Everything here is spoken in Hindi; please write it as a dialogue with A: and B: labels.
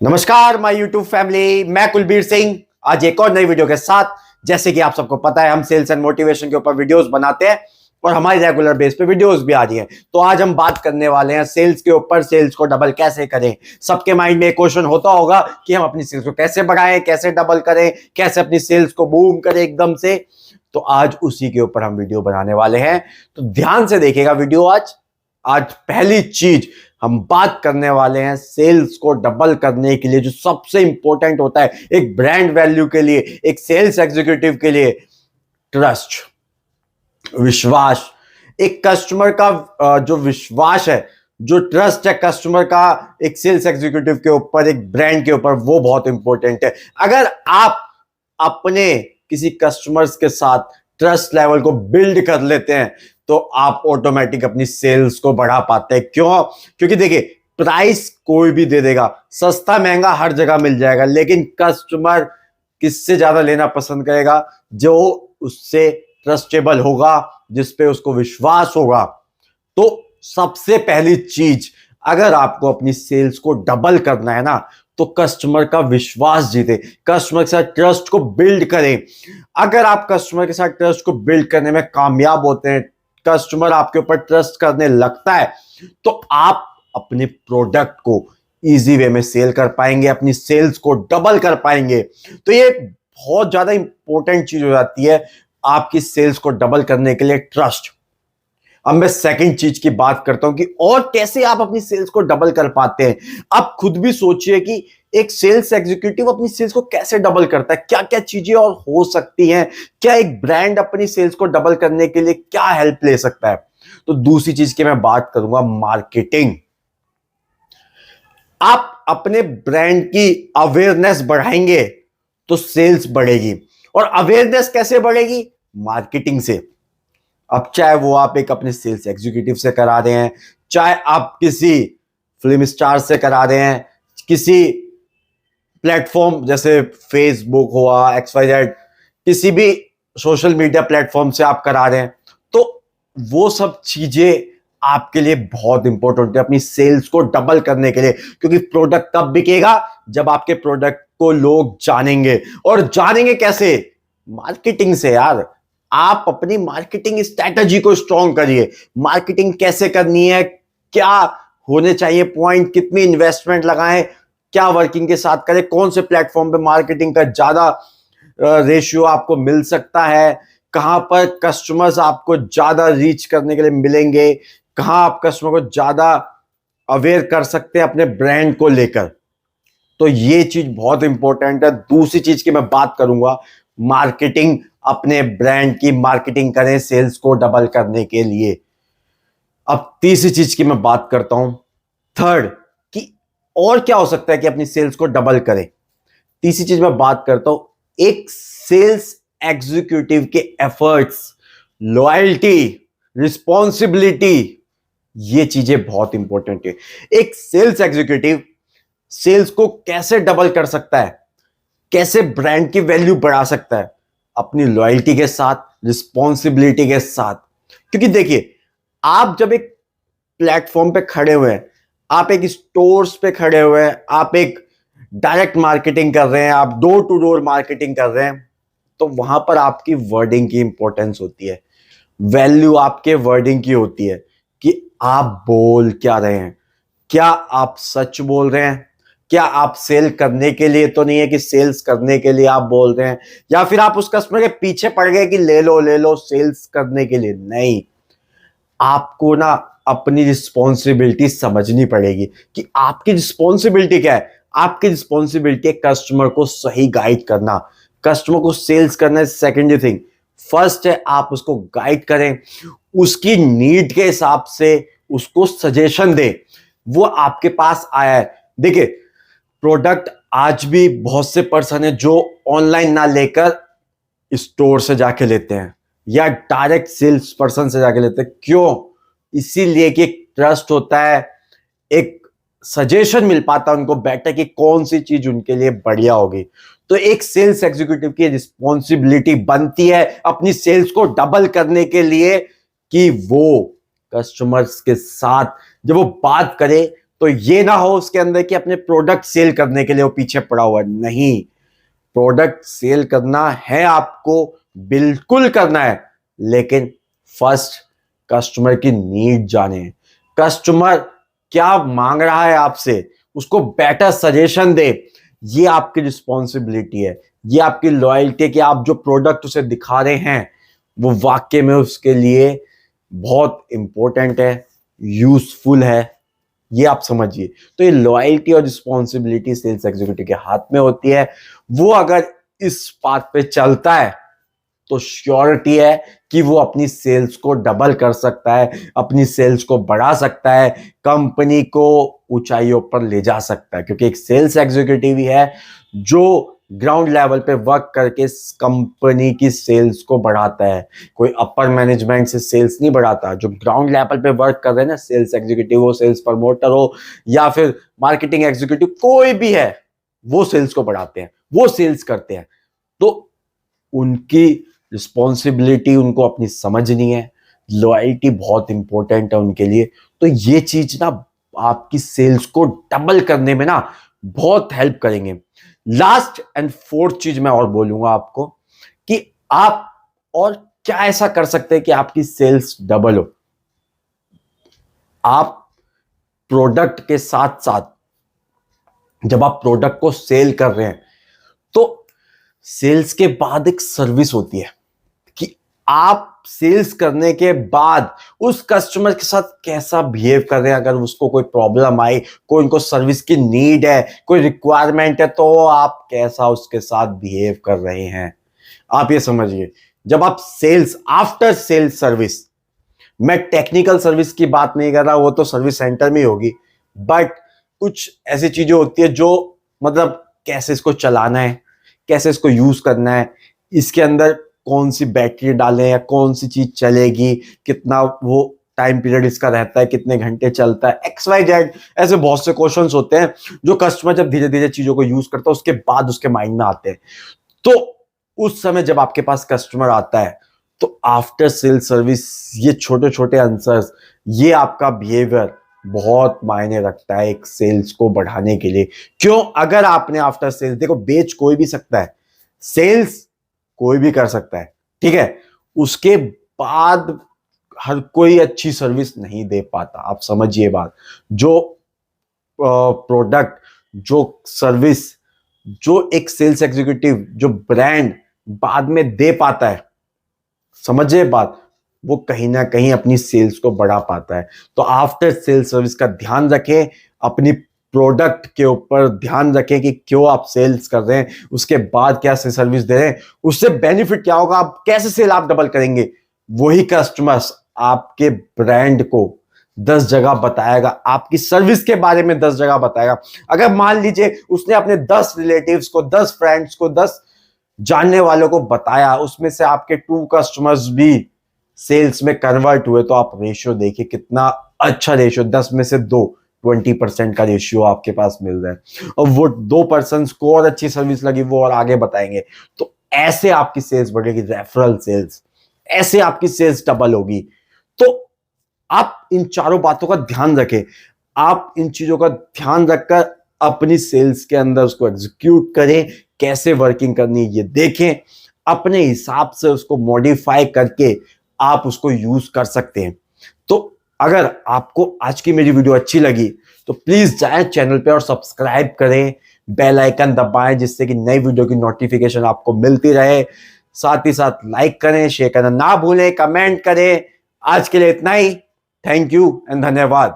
A: नमस्कार माय यूट्यूब फैमिली, मैं कुलबीर सिंह आज एक और नई वीडियो के साथ। जैसे कि आप सबको पता है, हम सेल्स एंड मोटिवेशन के ऊपर वीडियोस बनाते हैं और हमारी रेगुलर बेस पे वीडियोस भी आ रही हैं। तो आज हम बात करने वाले हैं सेल्स के ऊपर, सेल्स को डबल कैसे करें। सबके माइंड में एक क्वेश्चन होता होगा कि हम अपनी सेल्स को कैसे बढ़ाएं, कैसे डबल करें, कैसे अपनी सेल्स को बूम करें एकदम से। तो आज उसी के ऊपर हम वीडियो बनाने वाले हैं, तो ध्यान से देखिएगा वीडियो। आज पहली चीज हम बात करने वाले हैं सेल्स को डबल करने के लिए जो सबसे इंपॉर्टेंट होता है एक ब्रांड वैल्यू के लिए, एक सेल्स एग्जीक्यूटिव के लिए। ट्रस्ट, विश्वास। एक कस्टमर का जो विश्वास है, जो ट्रस्ट है कस्टमर का एक सेल्स एग्जीक्यूटिव के ऊपर, एक ब्रांड के ऊपर, वो बहुत इंपॉर्टेंट है। अगर आप अपने किसी कस्टमर्स के साथ ट्रस्ट लेवल को बिल्ड कर लेते हैं तो आप ऑटोमेटिक अपनी सेल्स को बढ़ा पाते हैं। क्यों? क्योंकि देखिए, प्राइस कोई भी दे देगा, सस्ता महंगा हर जगह मिल जाएगा, लेकिन कस्टमर किससे ज्यादा लेना पसंद करेगा? जो उससे ट्रस्टेबल होगा, जिस पे उसको विश्वास होगा। तो सबसे पहली चीज, अगर आपको अपनी सेल्स को डबल करना है ना, तो कस्टमर का विश्वास जीते, कस्टमर के साथ ट्रस्ट को बिल्ड करें। अगर आप कस्टमर के साथ ट्रस्ट को बिल्ड करने में कामयाब होते हैं, कस्टमर आपके ऊपर ट्रस्ट करने लगता है, तो आप अपने प्रोडक्ट को इजी वे में सेल कर पाएंगे, अपनी सेल्स को डबल कर पाएंगे। तो ये बहुत ज्यादा इंपॉर्टेंट चीज हो जाती है आपकी सेल्स को डबल करने के लिए, ट्रस्ट। अब मैं सेकंड चीज की बात करता हूं कि और कैसे आप अपनी सेल्स को डबल कर पाते हैं। आप खुद भी सोचिए कि एक सेल्स एग्जीक्यूटिव अपनी सेल्स को कैसे डबल करता है, क्या क्या चीजें और हो सकती हैं, क्या एक ब्रांड अपनी सेल्स को डबल करने के लिए क्या हेल्प ले सकता है। तो दूसरी चीज की मैं बात करूंगा, मार्केटिंग। आप अपने ब्रांड की अवेयरनेस बढ़ाएंगे तो सेल्स बढ़ेगी। और अवेयरनेस कैसे बढ़ेगी? मार्केटिंग से। अब चाहे वो आप एक अपने सेल्स एग्जीक्यूटिव से करा रहे हैं, चाहे आप किसी फिल्म स्टार से करा रहे हैं, किसी प्लेटफॉर्म जैसे फेसबुक हुआ, XYZ, किसी भी सोशल मीडिया प्लेटफॉर्म से आप करा रहे हैं, तो वो सब चीजें आपके लिए बहुत इंपॉर्टेंट है अपनी सेल्स को डबल करने के लिए। क्योंकि प्रोडक्ट तब बिकेगा जब आपके प्रोडक्ट को लोग जानेंगे। और जानेंगे कैसे? मार्केटिंग से यार। आप अपनी मार्केटिंग स्ट्रैटेजी को स्ट्रॉन्ग करिए। मार्केटिंग कैसे करनी है, क्या होने चाहिए पॉइंट, कितनी इन्वेस्टमेंट लगाएं, क्या वर्किंग के साथ करें, कौन से प्लेटफॉर्म पे मार्केटिंग का ज्यादा रेशियो आपको मिल सकता है, कहां पर कस्टमर्स आपको ज्यादा रीच करने के लिए मिलेंगे, कहां आप कस्टमर को ज्यादा अवेयर कर सकते हैं अपने ब्रांड को लेकर। तो ये चीज बहुत इंपॉर्टेंट है। दूसरी चीज की मैं बात करूंगा, मार्केटिंग। अपने ब्रांड की मार्केटिंग करें सेल्स को डबल करने के लिए। अब तीसरी चीज की मैं बात करता हूं, थर्ड, कि और क्या हो सकता है कि अपनी सेल्स को डबल करें। तीसरी चीज मैं बात करता हूं, एक सेल्स एग्जीक्यूटिव के एफर्ट्स, लॉयल्टी, रिस्पॉन्सिबिलिटी, ये चीजें बहुत इंपॉर्टेंट है। एक सेल्स एग्जीक्यूटिव सेल्स को कैसे डबल कर सकता है, कैसे ब्रांड की वैल्यू बढ़ा सकता है? अपनी लॉयल्टी के साथ, रिस्पॉन्सिबिलिटी के साथ। क्योंकि देखिए, आप जब एक प्लेटफॉर्म पे खड़े हुए हैं, आप एक स्टोर्स पे खड़े हुए हैं, आप एक डायरेक्ट मार्केटिंग कर रहे हैं, आप डोर टू डोर मार्केटिंग कर रहे हैं, तो वहां पर आपकी वर्डिंग की इंपॉर्टेंस होती है। वैल्यू आपके वर्डिंग की होती है कि आप बोल क्या रहे हैं। क्या आप सच बोल रहे हैं? क्या आप सेल करने के लिए तो नहीं है कि सेल्स करने के लिए आप बोल रहे हैं, या फिर आप उस कस्टमर के पीछे पड़ गए कि ले लो सेल्स करने के लिए? नहीं, आपको ना अपनी रिस्पॉन्सिबिलिटी समझनी पड़ेगी कि आपकी रिस्पॉन्सिबिलिटी क्या है। आपकी रिस्पॉन्सिबिलिटी है कस्टमर को सही गाइड करना, कस्टमर को सेल्स करना सेकेंडरी थिंग। फर्स्ट है आप उसको गाइड करें, उसकी नीड के हिसाब से उसको सजेशन दें। वो आपके पास आया है, देखिए, प्रोडक्ट आज भी बहुत से पर्सन है जो ऑनलाइन ना लेकर स्टोर से जाके लेते हैं या डायरेक्ट सेल्स पर्सन से जाके लेते हैं। क्यों? इसीलिए कि एक ट्रस्ट होता है, एक सजेशन मिल पाता है उनको बेटर कि कौन सी चीज उनके लिए बढ़िया होगी। तो एक सेल्स एग्जीक्यूटिव की रिस्पॉन्सिबिलिटी बनती है अपनी सेल्स को डबल करने के लिए कि वो कस्टमर्स के साथ जब वो बात करे तो ये ना हो उसके अंदर कि अपने प्रोडक्ट सेल करने के लिए वो पीछे पड़ा हुआ, नहीं, प्रोडक्ट सेल करना है आपको, बिल्कुल करना है, लेकिन फर्स्ट कस्टमर की नीड जाने, कस्टमर क्या मांग रहा है आपसे, उसको बेटर सजेशन दे। ये आपकी रिस्पॉन्सिबिलिटी है, ये आपकी लॉयल्टी है कि आप जो प्रोडक्ट उसे दिखा रहे हैं वो वाकई में उसके लिए बहुत इंपॉर्टेंट है, यूजफुल है, ये आप समझिए। तो ये लॉयल्टी और रिस्पॉन्सिबिलिटी सेल्स एग्जीक्यूटिव के हाथ में होती है। वो अगर इस बात पे चलता है तो श्योरिटी है कि वो अपनी सेल्स को डबल कर सकता है, अपनी सेल्स को बढ़ा सकता है, कंपनी को ऊंचाइयों पर ले जा सकता है, क्योंकि एक सेल्स एग्जीक्यूटिव ही है जो ग्राउंड लेवल पे वर्क करके कंपनी की सेल्स को बढ़ाता है। कोई अपर मैनेजमेंट से सेल्स नहीं बढ़ाता, जो ग्राउंड लेवल पे वर्क कर रहे हैं ना, सेल्स एग्जीक्यूटिव हो, सेल्स प्रमोटर हो या फिर मार्केटिंग एग्जीक्यूटिव, कोई भी है, वो सेल्स को बढ़ाते हैं, वो सेल्स करते हैं। तो उनकी रिस्पॉन्सिबिलिटी उनको अपनी समझनी है, लॉयल्टी बहुत इंपॉर्टेंट है उनके लिए। तो ये चीज ना आपकी सेल्स को डबल करने में ना बहुत हेल्प करेंगे। लास्ट एंड फोर्थ चीज मैं और बोलूंगा आपको कि आप और क्या ऐसा कर सकते हैं कि आपकी सेल्स डबल हो। आप प्रोडक्ट के साथ साथ जब आप प्रोडक्ट को सेल कर रहे हैं तो सेल्स के बाद एक सर्विस होती है कि आप सेल्स करने के बाद उस कस्टमर के साथ कैसा बिहेव कर रहे हैं। अगर उसको कोई प्रॉब्लम आई, कोई उनको सर्विस की नीड है, कोई रिक्वायरमेंट है, तो आप कैसा उसके साथ बिहेव कर रहे हैं, आप ये समझिए। जब आप सेल्स, आफ्टर सेल्स सर्विस, मैं टेक्निकल सर्विस की बात नहीं कर रहा, वो तो सर्विस सेंटर में होगी, बट कुछ ऐसी चीजें होती है जो मतलब कैसे इसको चलाना है, कैसे इसको यूज करना है, इसके अंदर कौन सी बैटरी डालें या कौन सी चीज चलेगी, कितना वो टाइम पीरियड इसका रहता है, कितने घंटे चलता है, XYZ, ऐसे बहुत से क्वेश्चंस होते हैं जो कस्टमर जब धीरे धीरे चीजों को यूज करता है उसके बाद उसके माइंड में आते हैं। तो उस समय जब आपके पास कस्टमर आता है तो आफ्टर सेल सर्विस ये छोटे छोटे आंसर्स, ये आपका बिहेवियर बहुत मायने रखता है एक सेल्स को बढ़ाने के लिए। क्यों? अगर आपने आफ्टर सेल्स, देखो बेच कोई भी सकता है, सेल्स कोई भी कर सकता है, ठीक है, उसके बाद हर कोई अच्छी सर्विस नहीं दे पाता, आप समझिए बात। जो प्रोडक्ट, जो सर्विस, जो एक सेल्स एग्जीक्यूटिव, जो ब्रांड बाद में दे पाता है, समझिए बात, वो कहीं ना कहीं अपनी सेल्स को बढ़ा पाता है। तो आफ्टर सेल्स सर्विस का ध्यान रखें, अपनी प्रोडक्ट के ऊपर ध्यान रखें कि क्यों आप सेल्स कर रहे हैं, उसके बाद क्या से सर्विस दे रहे हैं, उससे बेनिफिट क्या होगा, आप कैसे सेल आप डबल करेंगे। वही कस्टमर्स आपके ब्रांड को 10 जगह बताएगा, आपकी सर्विस के बारे में 10 जगह बताएगा। अगर मान लीजिए उसने अपने 10 रिलेटिव्स को, 10 फ्रेंड्स को, 10 जानने वालों को बताया, उसमें से आपके 2 कस्टमर्स भी सेल्स में कन्वर्ट हुए, तो आप रेशियो देखिए कितना अच्छा रेशियो, 10 में से 2, 20% का रेशियो आपके पास मिल रहा है। और वो 2 पर्सन को और अच्छी सर्विस लगी, वो और आगे बताएंगे। तो ऐसे आपकी सेल्स बढ़ेगी, रेफरल सेल्स, ऐसे आपकी सेल्स डबल होगी। तो आप इन चारों बातों का ध्यान रखें, आप इन चीजों का ध्यान रखकर अपनी सेल्स के अंदर उसको एग्जीक्यूट करें, कैसे वर्किंग करनी है ये देखें, अपने हिसाब से उसको मॉडिफाई करके आप उसको यूज कर सकते हैं। तो अगर आपको आज की मेरी वीडियो अच्छी लगी तो प्लीज जाएं चैनल पे और सब्सक्राइब करें, बेल आइकन दबाएं, जिससे कि नई वीडियो की नोटिफिकेशन आपको मिलती रहे। साथ ही साथ लाइक करें, शेयर करना ना भूलें, कमेंट करें। आज के लिए इतना ही। थैंक यू एंड धन्यवाद।